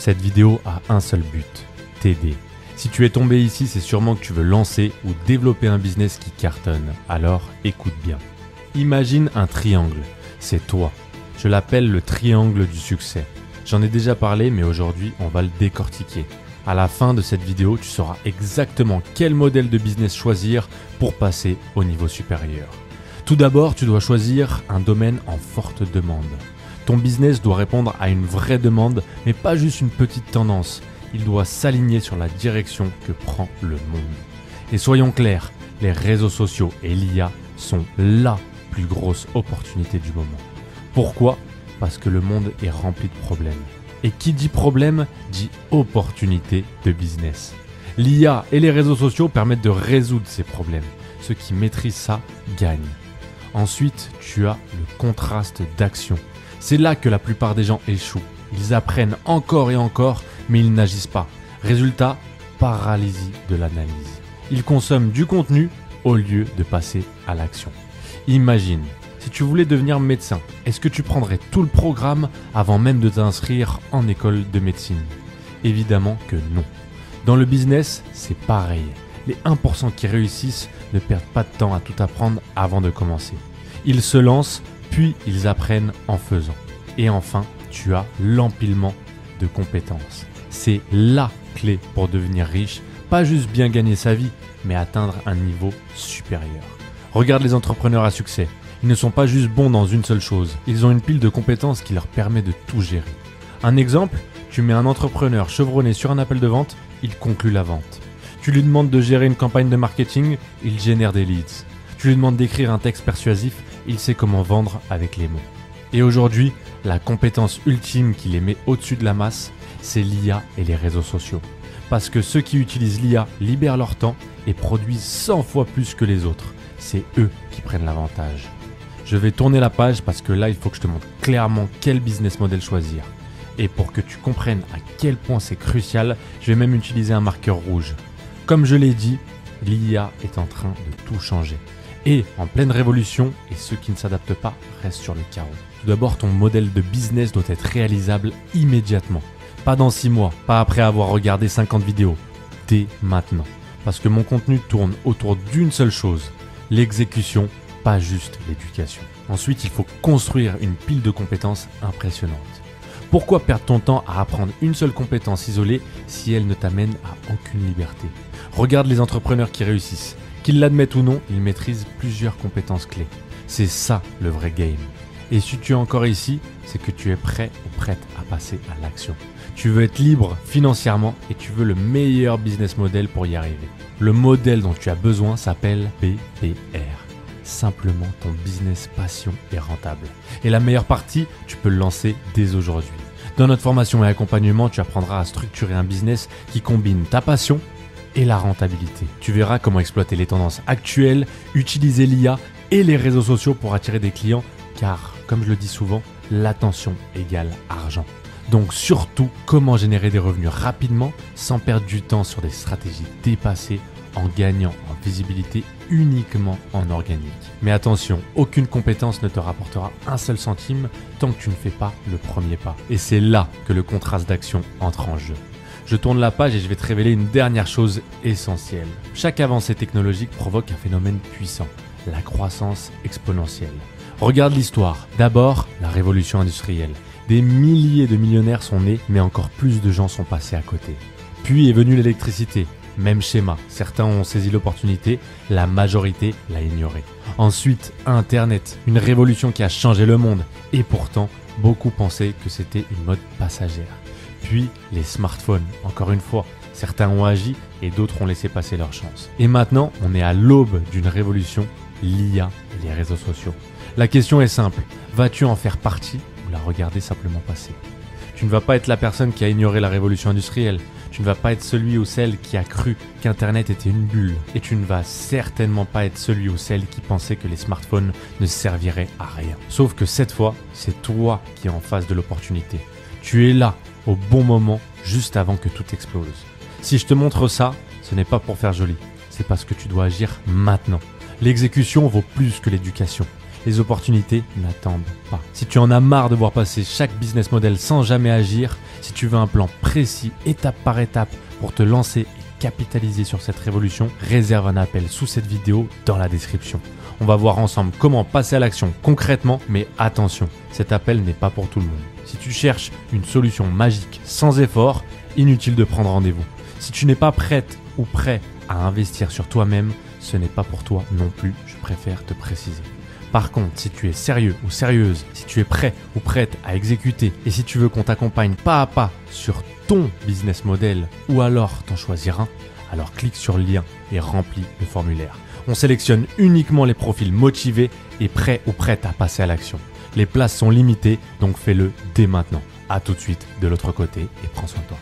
Cette vidéo a un seul but, t'aider. Si tu es tombé ici, c'est sûrement que tu veux lancer ou développer un business qui cartonne. Alors écoute bien. Imagine un triangle, c'est toi. Je l'appelle le triangle du succès. J'en ai déjà parlé, mais aujourd'hui on va le décortiquer. À la fin de cette vidéo, tu sauras exactement quel modèle de business choisir pour passer au niveau supérieur. Tout d'abord, tu dois choisir un domaine en forte demande. Ton business doit répondre à une vraie demande, mais pas juste une petite tendance. Il doit s'aligner sur la direction que prend le monde. Et soyons clairs, les réseaux sociaux et l'IA sont la plus grosse opportunité du moment. Pourquoi ? Parce que le monde est rempli de problèmes. Et qui dit problème, dit opportunité de business. L'IA et les réseaux sociaux permettent de résoudre ces problèmes. Ceux qui maîtrisent ça gagnent. Ensuite, tu as le contraste d'action. C'est là que la plupart des gens échouent. Ils apprennent encore et encore, mais ils n'agissent pas. Résultat, paralysie de l'analyse. Ils consomment du contenu au lieu de passer à l'action. Imagine, si tu voulais devenir médecin, est-ce que tu prendrais tout le programme avant même de t'inscrire en école de médecine? Évidemment que non. Dans le business, c'est pareil. Les 1% qui réussissent ne perdent pas de temps à tout apprendre avant de commencer. Ils se lancent, puis ils apprennent en faisant. Et enfin, tu as l'empilement de compétences. C'est la clé pour devenir riche, pas juste bien gagner sa vie, mais atteindre un niveau supérieur. Regarde les entrepreneurs à succès. Ils ne sont pas juste bons dans une seule chose. Ils ont une pile de compétences qui leur permet de tout gérer. Un exemple, tu mets un entrepreneur chevronné sur un appel de vente, il conclut la vente. Tu lui demandes de gérer une campagne de marketing, il génère des leads. Tu lui demandes d'écrire un texte persuasif, il sait comment vendre avec les mots. Et aujourd'hui, la compétence ultime qui les met au-dessus de la masse, c'est l'IA et les réseaux sociaux. Parce que ceux qui utilisent l'IA libèrent leur temps et produisent 100 fois plus que les autres. C'est eux qui prennent l'avantage. Je vais tourner la page parce que là, il faut que je te montre clairement quel business model choisir. Et pour que tu comprennes à quel point c'est crucial, je vais même utiliser un marqueur rouge. Comme je l'ai dit, l'IA est en train de tout changer. Et en pleine révolution, et ceux qui ne s'adaptent pas restent sur le carreau. Tout d'abord, ton modèle de business doit être réalisable immédiatement. Pas dans 6 mois, pas après avoir regardé 50 vidéos. Dès maintenant. Parce que mon contenu tourne autour d'une seule chose, l'exécution, pas juste l'éducation. Ensuite, il faut construire une pile de compétences impressionnantes. Pourquoi perdre ton temps à apprendre une seule compétence isolée si elle ne t'amène à aucune liberté? Regarde les entrepreneurs qui réussissent. Qu'ils l'admettent ou non, ils maîtrisent plusieurs compétences clés. C'est ça le vrai game. Et si tu es encore ici, c'est que tu es prêt ou prête à passer à l'action. Tu veux être libre financièrement et tu veux le meilleur business model pour y arriver. Le modèle dont tu as besoin s'appelle BPR. Simplement ton business passion et rentable. Et la meilleure partie, tu peux le lancer dès aujourd'hui. Dans notre formation et accompagnement, tu apprendras à structurer un business qui combine ta passion et la rentabilité. Tu verras comment exploiter les tendances actuelles, utiliser l'IA et les réseaux sociaux pour attirer des clients, car, comme je le dis souvent, l'attention égale argent. Donc surtout, comment générer des revenus rapidement sans perdre du temps sur des stratégies dépassées en gagnant en visibilité uniquement en organique. Mais attention, aucune compétence ne te rapportera un seul centime tant que tu ne fais pas le premier pas. Et c'est là que le contraste d'action entre en jeu. Je tourne la page et je vais te révéler une dernière chose essentielle. Chaque avancée technologique provoque un phénomène puissant, la croissance exponentielle. Regarde l'histoire. D'abord, la révolution industrielle. Des milliers de millionnaires sont nés, mais encore plus de gens sont passés à côté. Puis est venue l'électricité. Même schéma, certains ont saisi l'opportunité, la majorité l'a ignoré. Ensuite, Internet, une révolution qui a changé le monde. Et pourtant, beaucoup pensaient que c'était une mode passagère. Puis, les smartphones, encore une fois, certains ont agi et d'autres ont laissé passer leur chance. Et maintenant, on est à l'aube d'une révolution, l'IA et les réseaux sociaux. La question est simple, vas-tu en faire partie ou la regarder simplement passer? Tu ne vas pas être la personne qui a ignoré la révolution industrielle. Tu ne vas pas être celui ou celle qui a cru qu'Internet était une bulle. Et tu ne vas certainement pas être celui ou celle qui pensait que les smartphones ne serviraient à rien. Sauf que cette fois, c'est toi qui es en face de l'opportunité. Tu es là, au bon moment, juste avant que tout explose. Si je te montre ça, ce n'est pas pour faire joli. C'est parce que tu dois agir maintenant. L'exécution vaut plus que l'éducation. Les opportunités n'attendent pas. Si tu en as marre de voir passer chaque business model sans jamais agir, si tu veux un plan précis, étape par étape, pour te lancer et capitaliser sur cette révolution, réserve un appel sous cette vidéo dans la description. On va voir ensemble comment passer à l'action concrètement, mais attention, cet appel n'est pas pour tout le monde. Si tu cherches une solution magique sans effort, inutile de prendre rendez-vous. Si tu n'es pas prête ou prêt à investir sur toi-même, ce n'est pas pour toi non plus, je préfère te préciser. Par contre, si tu es sérieux ou sérieuse, si tu es prêt ou prête à exécuter et si tu veux qu'on t'accompagne pas à pas sur ton business model ou alors t'en choisir un, alors clique sur le lien et remplis le formulaire. On sélectionne uniquement les profils motivés et prêts ou prêtes à passer à l'action. Les places sont limitées, donc fais-le dès maintenant. À tout de suite de l'autre côté et prends soin de toi.